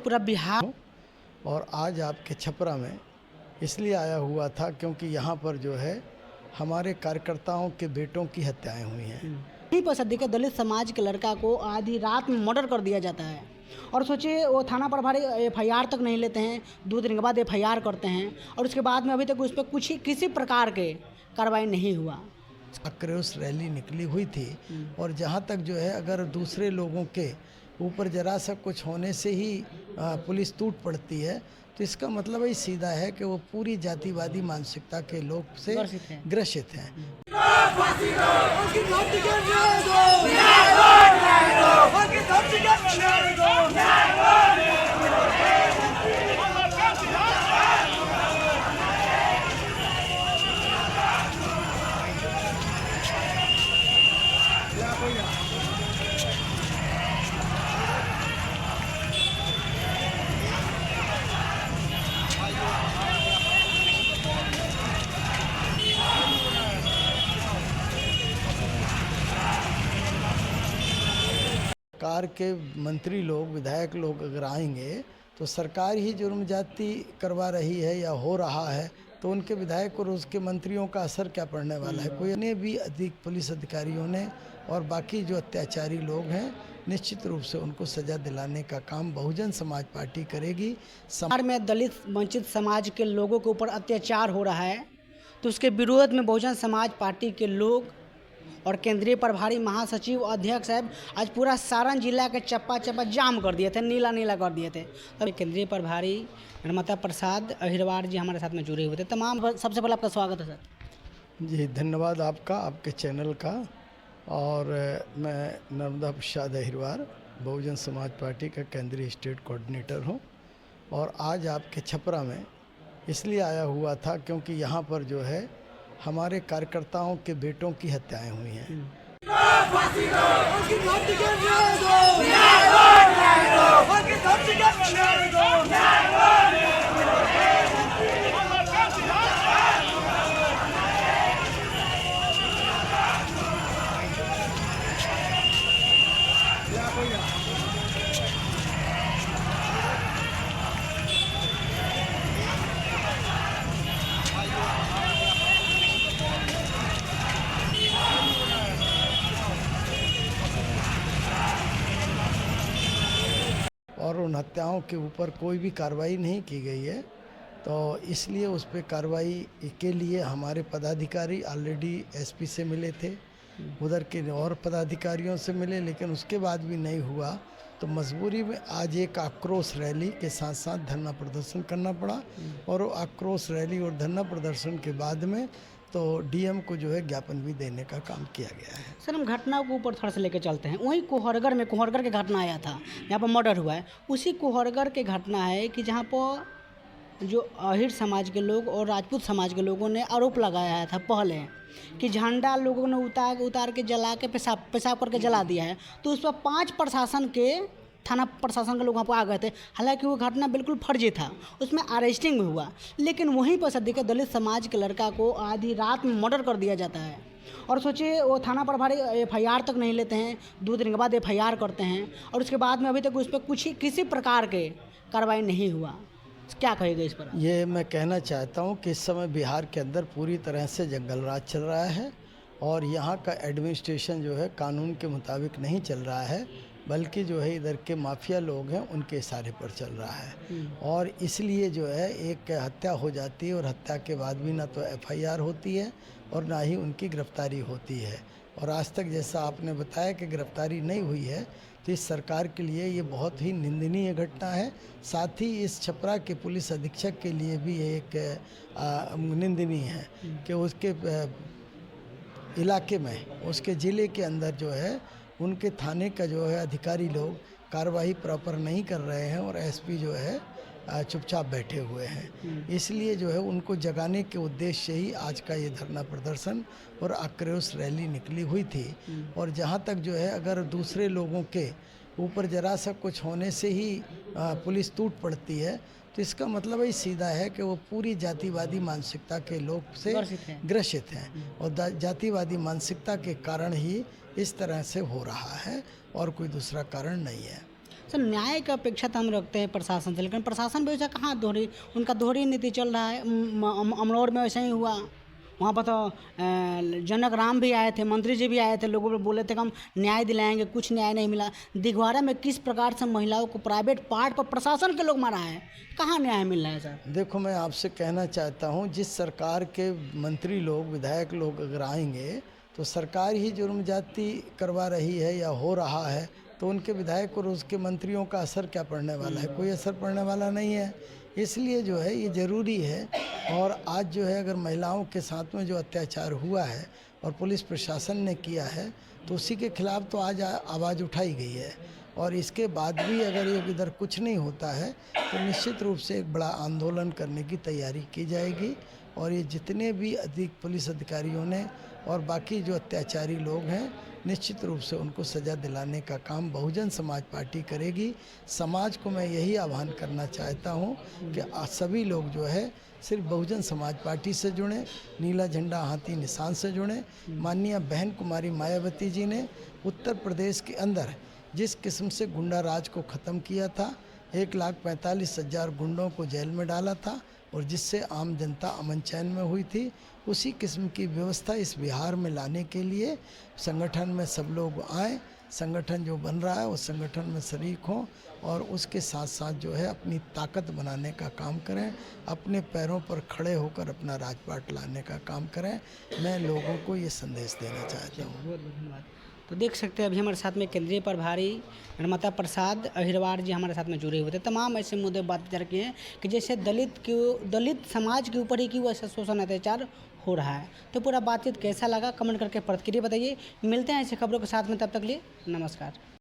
पूरा बिहार। और आज आपके छपरा में इसलिए आया हुआ था क्योंकि यहाँ पर जो है हमारे कार्यकर्ताओं के बेटों की हत्याएं हुई हैं। यहीं पर सदी के दलित समाज के लड़का को आधी रात में मर्डर कर दिया जाता है और सोचिए वो थाना प्रभारी एफआईआर तक नहीं लेते हैं, 2 दिन के बाद एफआईआर करते हैं और उसके बाद में अभी तक उस पर किसी प्रकार के कार्रवाई नहीं हुआ। आक्रोश रैली निकली हुई थी और जहाँ तक जो है अगर दूसरे लोगों के ऊपर जरा सा कुछ होने से ही पुलिस टूट पड़ती है तो इसका मतलब ही सीधा है कि वो पूरी जातिवादी मानसिकता के लोग से ग्रसित हैं। सरकार के मंत्री लोग, विधायक लोग अगर आएंगे तो सरकार ही जुर्म जाति करवा रही है या हो रहा है तो उनके विधायक और उसके मंत्रियों का असर क्या पड़ने वाला है। कोई ने भी अधिक पुलिस अधिकारियों ने और बाकी जो अत्याचारी लोग हैं निश्चित रूप से उनको सजा दिलाने का काम बहुजन समाज पार्टी करेगी। बिहार में दलित वंचित समाज के लोगों के ऊपर अत्याचार हो रहा है तो उसके विरोध में बहुजन समाज पार्टी के लोग और केंद्रीय प्रभारी महासचिव अध्यक्ष साहब आज पूरा सारण जिला के चप्पा चप्पा जाम कर दिए थे, नीला नीला कर दिए थे। तब केंद्रीय प्रभारी नर्मदा प्रसाद अहिरवार जी हमारे साथ में जुड़े हुए थे। तमाम सबसे पहले आपका स्वागत है सर। जी धन्यवाद आपका, आपके चैनल का। और मैं नर्मदा प्रसाद अहिरवार बहुजन समाज पार्टी का केंद्रीय स्टेट कोऑर्डिनेटर हूँ और आज आपके छपरा में इसलिए आया हुआ था क्योंकि यहाँ पर जो है हमारे कार्यकर्ताओं के बेटों की हत्याएं हुई हैं। और उन हत्याओं के ऊपर कोई भी कार्रवाई नहीं की गई है तो इसलिए उस पर कार्रवाई के लिए हमारे पदाधिकारी ऑलरेडी एसपी से मिले थे, उधर के और पदाधिकारियों से मिले, लेकिन उसके बाद भी नहीं हुआ तो मजबूरी में आज एक आक्रोश रैली के साथ साथ धरना प्रदर्शन करना पड़ा। और वो आक्रोश रैली और धरना प्रदर्शन के बाद में तो डीएम को जो है ज्ञापन भी देने का काम किया गया है। सर हम घटनाओं को ऊपर थोड़ा सा लेकर चलते हैं। वहीं कोहरगर के घटना आया था, यहाँ पर मर्डर हुआ है। उसी कोहरगर के घटना है कि जहाँ पर जो अहिर समाज के लोग और राजपूत समाज के लोगों ने आरोप लगाया था पहले कि झंडा लोगों ने उतार के जला के पेशाब करके जला दिया है। तो उस पर 5 प्रशासन के थाना प्रशासन के लोग वहाँ पर आ गए थे। हालांकि वो घटना बिल्कुल फर्जी था, उसमें अरेस्टिंग भी हुआ, लेकिन वहीं पर सदी के दलित समाज के लड़का को आधी रात में मर्डर कर दिया जाता है और सोचिए वो थाना प्रभारी एफआईआर तक नहीं लेते हैं, 2 दिन के बाद एफआईआर करते हैं और उसके बाद में अभी तक उस पर किसी प्रकार के कार्रवाई नहीं हुआ। क्या कहेगा इस पर? ये मैं कहना चाहता हूँ कि इस समय बिहार के अंदर पूरी तरह से जंगल राज चल रहा है और यहाँ का एडमिनिस्ट्रेशन जो है कानून के मुताबिक नहीं चल रहा है, बल्कि जो है इधर के माफिया लोग हैं उनके इशारे पर चल रहा है। और इसलिए जो है एक हत्या हो जाती है और हत्या के बाद भी ना तो एफआईआर होती है और ना ही उनकी गिरफ्तारी होती है। और आज तक जैसा आपने बताया कि गिरफ्तारी नहीं हुई है तो इस सरकार के लिए ये बहुत ही निंदनीय घटना है। साथ ही इस छपरा के पुलिस अधीक्षक के लिए भी एक निंदनीय है कि उसके इलाके में, उसके ज़िले के अंदर जो है उनके थाने का जो है अधिकारी लोग कार्रवाई प्रॉपर नहीं कर रहे हैं और एसपी जो है चुपचाप बैठे हुए हैं। इसलिए जो है उनको जगाने के उद्देश्य से ही आज का ये धरना प्रदर्शन और आक्रोश रैली निकली हुई थी। और जहाँ तक जो है अगर दूसरे लोगों के ऊपर जरा सा कुछ होने से ही पुलिस टूट पड़ती है तो इसका मतलब ही सीधा है कि वो पूरी जातिवादी मानसिकता के लोग से ग्रसित हैं और जातिवादी मानसिकता के कारण ही इस तरह से हो रहा है और कोई दूसरा कारण नहीं है। सर न्याय की अपेक्षा तो हम रखते हैं प्रशासन से, लेकिन प्रशासन भी वैसा कहाँ दोहरी, उनका दोहरी नीति चल रहा है। अमलौर में वैसा ही हुआ, वहाँ पर तो जनक राम भी आए थे, मंत्री जी भी आए थे, लोगों को बोले थे कि हम न्याय दिलाएंगे, कुछ न्याय नहीं मिला। दिघवारा में किस प्रकार से महिलाओं को प्राइवेट पार्ट पर प्रशासन के लोग मारा है, कहाँ न्याय मिल रहा है सर? देखो, मैं आपसे कहना चाहता हूँ, जिस सरकार के मंत्री लोग, विधायक लोग अगर आएंगे तो सरकार ही जुर्म ज्यादती करवा रही है या हो रहा है, तो उनके विधायक और उसके मंत्रियों का असर क्या पड़ने वाला है? कोई असर पड़ने वाला नहीं है। इसलिए जो है ये ज़रूरी है। और आज जो है अगर महिलाओं के साथ में जो अत्याचार हुआ है और पुलिस प्रशासन ने किया है, तो उसी के खिलाफ तो आज आवाज़ उठाई गई है। और इसके बाद भी अगर ये इधर कुछ नहीं होता है तो निश्चित रूप से एक बड़ा आंदोलन करने की तैयारी की जाएगी। और ये जितने भी अधिक पुलिस अधिकारियों ने और बाकी जो अत्याचारी लोग हैं, निश्चित रूप से उनको सज़ा दिलाने का काम बहुजन समाज पार्टी करेगी। समाज को मैं यही आह्वान करना चाहता हूँ कि सभी लोग जो है सिर्फ बहुजन समाज पार्टी से जुड़ें, नीला झंडा हाथी निशान से जुड़ें। माननीय बहन कुमारी मायावती जी ने उत्तर प्रदेश के अंदर जिस किस्म से गुंडा राज को ख़त्म किया था, 1,45,000 गुंडों को जेल में डाला था और जिससे आम जनता अमन चैन में हुई थी, उसी किस्म की व्यवस्था इस बिहार में लाने के लिए संगठन में सब लोग आएँ। संगठन जो बन रहा है उस संगठन में शरीक हों और उसके साथ साथ जो है अपनी ताकत बनाने का काम करें, अपने पैरों पर खड़े होकर अपना राजपाट लाने का काम करें। मैं लोगों को ये संदेश देना चाहता हूँ। बहुत बहुत धन्यवाद। तो देख सकते हैं अभी हमारे साथ में केंद्रीय प्रभारी नर्मदा प्रसाद अहिरवार जी हमारे साथ में जुड़े हुए थे। तमाम ऐसे मुद्दे बात कर रखे हैं कि जैसे दलित समाज के ऊपर ही क्यों ऐसा शोषण अत्याचार हो रहा है। तो पूरा बातचीत कैसा लगा कमेंट करके प्रतिक्रिया बताइए। मिलते हैं ऐसे खबरों के साथ में, तब तक लिए नमस्कार।